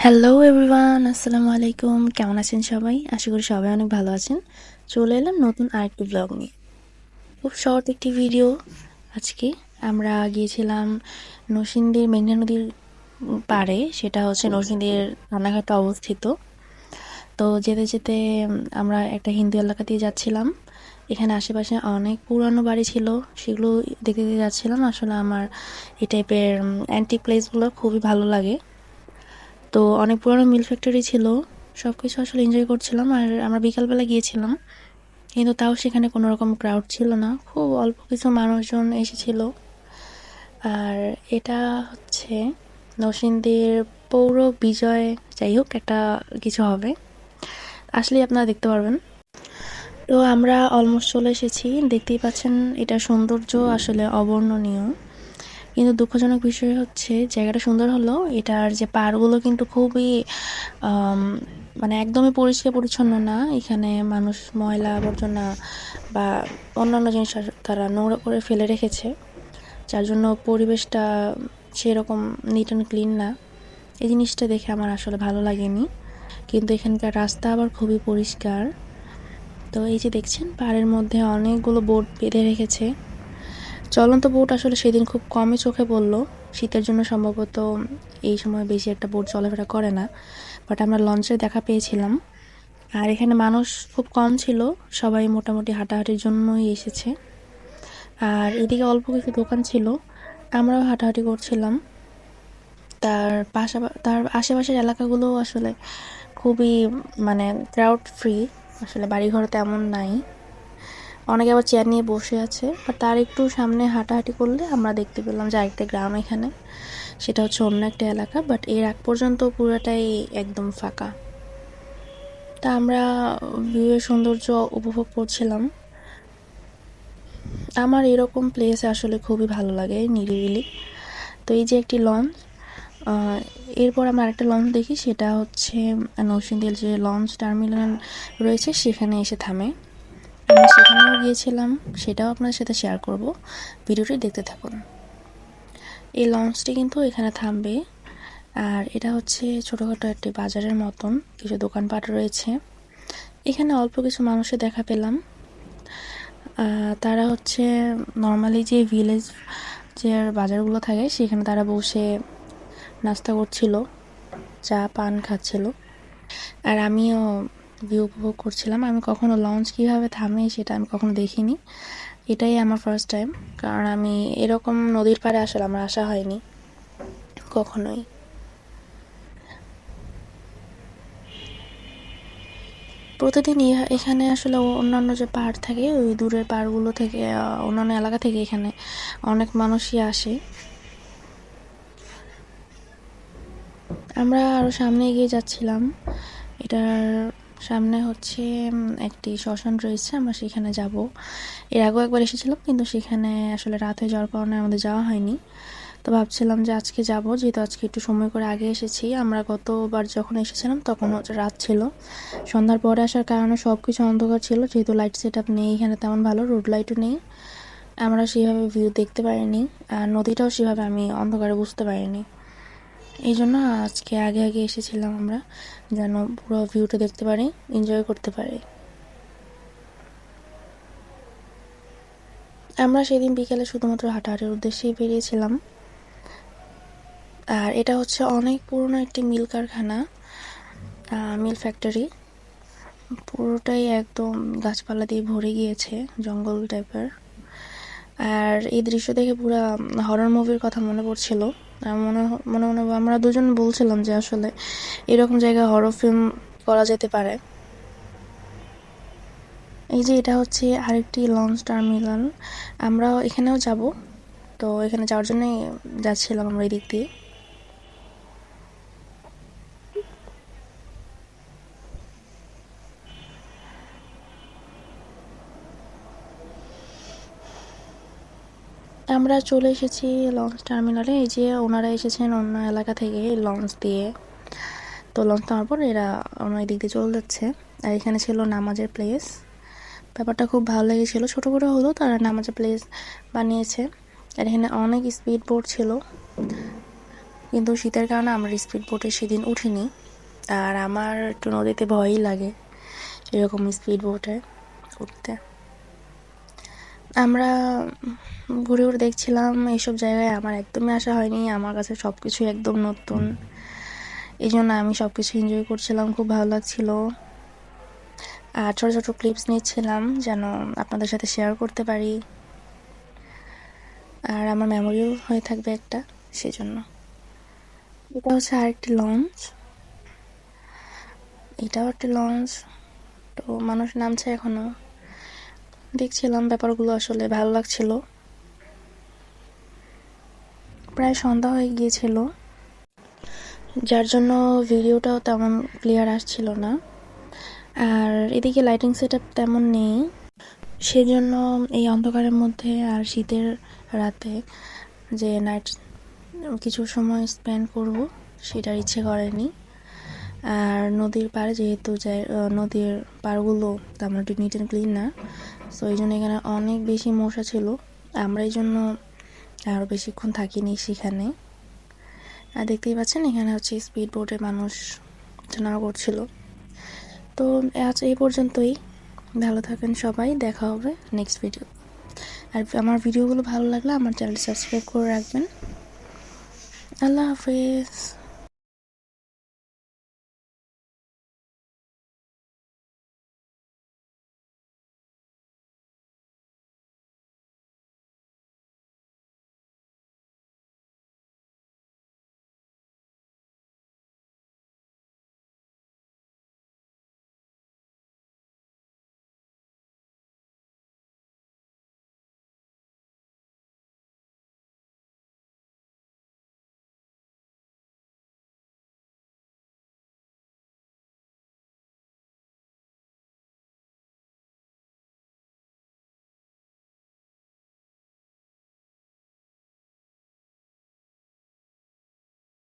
Hello everyone, আসসালামু আলাইকুম। কেমন আছেন সবাই? আশা করি সবাই অনেক ভালো আছেন। চলে এলাম নতুন আরেকটি ব্লগ নিয়ে। খুব শর্ট একটি ভিডিও। আজকে আমরা গিয়েছিলাম নরসিংদীর মেঘনা নদীর পাড়ে। সেটা হচ্ছে নরসিংদীর রানাঘাটে অবস্থিত। তো যেতে যেতে আমরা একটা হিন্দু এলাকা দিয়ে যাচ্ছিলাম। এখানে আশেপাশে অনেক পুরানো বাড়ি ছিল, সেগুলো দেখতে দেখতে যাচ্ছিলাম। আসলে আমার এই টাইপের অ্যান্টিক প্লেসগুলো খুবই ভালো লাগে। তো অনেক পুরনো মিল ফ্যাক্টরি ছিল, সব কিছু আসলে এনজয় করছিলাম। আর আমরা বিকালবেলা গিয়েছিলাম, কিন্তু তাও সেখানে কোনো রকম ক্রাউড ছিল না, খুব অল্প কিছু মানুষজন এসেছিল। আর এটা হচ্ছে নরসিংদীর পৌর বিজয়, যাই হোক একটা কিছু হবে, আসলেই আপনারা দেখতে পারবেন। তো আমরা অলমোস্ট চলে এসেছি, দেখতেই পাচ্ছেন এটার সৌন্দর্য আসলে অবর্ণনীয়। কিন্তু দুঃখজনক বিষয় হচ্ছে জায়গাটা সুন্দর হলো, এটার যে পাড়গুলো কিন্তু খুবই আম, মানে একদমই পরিষ্কার পরিচ্ছন্ন না। এখানে মানুষ ময়লা আবর্জনা বা অন্যান্য জিনিস তারা নোংরা করে ফেলে রেখেছে, যার জন্য পরিবেশটা সেরকম নিট অ্যান্ড ক্লিন না। এই জিনিসটা দেখে আমার আসলে ভালো লাগেনি। কিন্তু এখানকার রাস্তা আবার খুবই পরিষ্কার। তো এই যে দেখছেন পাড়ের মধ্যে অনেকগুলো বোট বেঁধে রেখেছে। চলন্ত বোট আসলে সেদিন খুব কমই চোখে পড়লো, শীতের জন্য সম্ভবত এই সময় বেশি একটা বোট চলাফেরা করে না। বাট আমরা লঞ্চের দেখা পেয়েছিলাম। আর এখানে মানুষ খুব কম ছিল, সবাই মোটামুটি হাঁটাহাঁটির জন্যই এসেছে। আর এদিকে অল্প কিছু দোকান ছিল, আমরাও হাঁটাহাঁটি করছিলাম। তার আশেপাশের এলাকাগুলো আসলে খুবই মানে ক্রাউড ফ্রি, আসলে বাড়িঘর তেমন নাই। অনেকে আবার চেয়ার নিয়ে বসে আছে। আর তার একটু সামনে হাঁটাহাঁটি করলে আমরা দেখতে পেলাম যে আরেকটা গ্রাম এখানে, সেটা হচ্ছে অন্য একটা এলাকা। বাট এর আগ পর্যন্ত পুরোটাই একদম ফাঁকা। তা আমরা ভিউয়ের সৌন্দর্য উপভোগ করছিলাম। আমার এরকম প্লেস আসলে খুবই ভালো লাগে, নিরিবিলি। তো এই যে একটি লঞ্চ, এরপর আমরা আরেকটা লঞ্চ দেখি, সেটা হচ্ছে নরসিংদীর যে লঞ্চ টার্মিনাল রয়েছে সেখানে এসে থামে। আমরা সেখানেও গিয়েছিলাম, সেটাও আপনাদের সাথে শেয়ার করব, ভিডিওটি দেখতে থাকুন। এই লঞ্চটি কিন্তু এখানে থামবে। আর এটা হচ্ছে ছোটোখাটো একটি বাজারের মতন, কিছু দোকানপাট রয়েছে। এখানে অল্প কিছু মানুষের দেখা পেলাম। তারা হচ্ছে নর্মালি যে ভিলেজ যে বাজারগুলো থাকে সেখানে তারা বসে নাস্তা করছিল, চা পান খাচ্ছিল। আর আমিও ভিউ উপভোগ করছিলাম। আমি কখনো লঞ্চ কীভাবে থামে সেটা আমি কখনো দেখিনি, এটাই আমার ফার্স্ট টাইম। কারণ আমি এরকম নদীর পাড়ে আসলে আমার আসা হয়নি কখনোই। প্রতিদিন এখানে আসলে অন্যান্য যে পাহাড় থাকে, ওই দূরের পাহাড়গুলো থেকে অন্যান্য এলাকা থেকে এখানে অনেক মানুষই আসে। আমরা আরও সামনে এগিয়ে যাচ্ছিলাম। এটার সামনে হচ্ছে একটি শ্মশান রয়েছে, আমরা সেখানে যাব। এর আগেও একবার এসেছিলাম, কিন্তু সেখানে আসলে রাত হয়ে যাওয়ার কারণে আমাদের যাওয়া হয়নি। তো ভাবছিলাম যে আজকে যাব, যেহেতু আজকে একটু সময় করে আগে এসেছি। আমরা গতবার যখন এসেছিলাম তখন হচ্ছে রাত ছিল, সন্ধ্যার পরে আসার কারণে সব কিছু অন্ধকার ছিল, যেহেতু লাইট সেট আপ নেই এখানে তেমন ভালো, রোড লাইটও নেই। আমরা সেভাবে ভিউ দেখতে পারিনি, আর নদীটাও সেভাবে আমি অন্ধকারে বুঝতে পারিনি। এই জন্য আজকে আগে আগে এসেছিলাম আমরা, যেন পুরো ভিউটা দেখতে পারি, এনজয় করতে পারি। আমরা সেদিন বিকেলে শুধুমাত্র হাঁটাহাঁটির উদ্দেশ্যেই বেরিয়েছিলাম। আর এটা হচ্ছে অনেক পুরনো একটি মিল কারখানা, মিল ফ্যাক্টরি। পুরোটাই একদম গাছপালা দিয়ে ভরে গিয়েছে, জঙ্গল টাইপের। আর এই দৃশ্য দেখে পুরো হরর মুভির কথা মনে পড়ছিল। মনে মনে মনে আমরা দুজন বলছিলাম যে আসলে এরকম জায়গায় হরর ফিল্ম করা যেতে পারে। এই যে এটা হচ্ছে আরেকটি লঞ্চ টার্মিনাল, আমরা এখানেও যাব। তো এখানে যাওয়ার জন্যই যাচ্ছিলাম আমরা এই দিক দিয়ে। আমরা চলে এসেছি লঞ্চ টার্মিনালে। এই যে ওনারা এসেছেন অন্য এলাকা থেকে লঞ্চ দিয়ে। তো লঞ্চ নামার পর এরা অন্য দিক দিয়ে চলে যাচ্ছে। আর এখানে ছিল নামাজের প্লেস, ব্যাপারটা খুব ভালো লেগেছিলো। ছোটো করে হলেও তারা নামাজের প্লেস বানিয়েছে। আর এখানে অনেক স্পিড বোট ছিল, কিন্তু শীতের কারণে আমরা স্পিড বোটে সেদিন উঠিনি। আর আমার একটু নদীতে ভয়ই লাগে এরকম স্পিড বোটে উঠতে। আমরা ঘুরে ঘুরে দেখছিলাম এইসব জায়গায়, আমার একদমই আসা হয়নি। আমার কাছে সব কিছু একদম নতুন, এই জন্য আমি সব কিছু এনজয় করছিলাম, খুব ভালো লাগছিল। আর ছোটো ছোটো ক্লিপস নিচ্ছিলাম যেন আপনাদের সাথে শেয়ার করতে পারি, আর আমার মেমোরিও হয়ে থাকবে একটা, সেজন্য। এটা হচ্ছে আরেকটি লঞ্চ, এটাও একটি লঞ্চ। তো মানুষ নামছে এখনো, দেখছিলাম ব্যাপারগুলো, আসলে ভালো লাগছিল। প্রায় সন্ধ্যা হয়ে গিয়েছিল, যার জন্য ভিডিওটাও তেমন ক্লিয়ার আসছিল না। আর এদিকে লাইটিং সেট আপ তেমন নেই, সেজন্য এই অন্ধকারের মধ্যে আর শীতের রাতে যে নাইট কিছু সময় স্পেন্ড করব সেটার ইচ্ছে করেনি। আর নদীর পাড়ে যেহেতু নদীর পাড়গুলো তেমন একটু নিট অ্যান্ড ক্লিন না, সো এই জন্য এখানে অনেক বেশি মশা ছিল। আমরা এই জন্য আরও বেশিক্ষণ থাকিনি সেখানে। আর দেখতেই পাচ্ছেন এখানে হচ্ছে স্পিড বোটে মানুষ নাড়া করছিল। তো আজ এই পর্যন্তই, ভালো থাকেন সবাই, দেখা হবে নেক্সট ভিডিও। আর আমার ভিডিওগুলো ভালো লাগলে আমার চ্যানেল সাবস্ক্রাইব করে রাখবেন। আল্লাহ হাফিজ।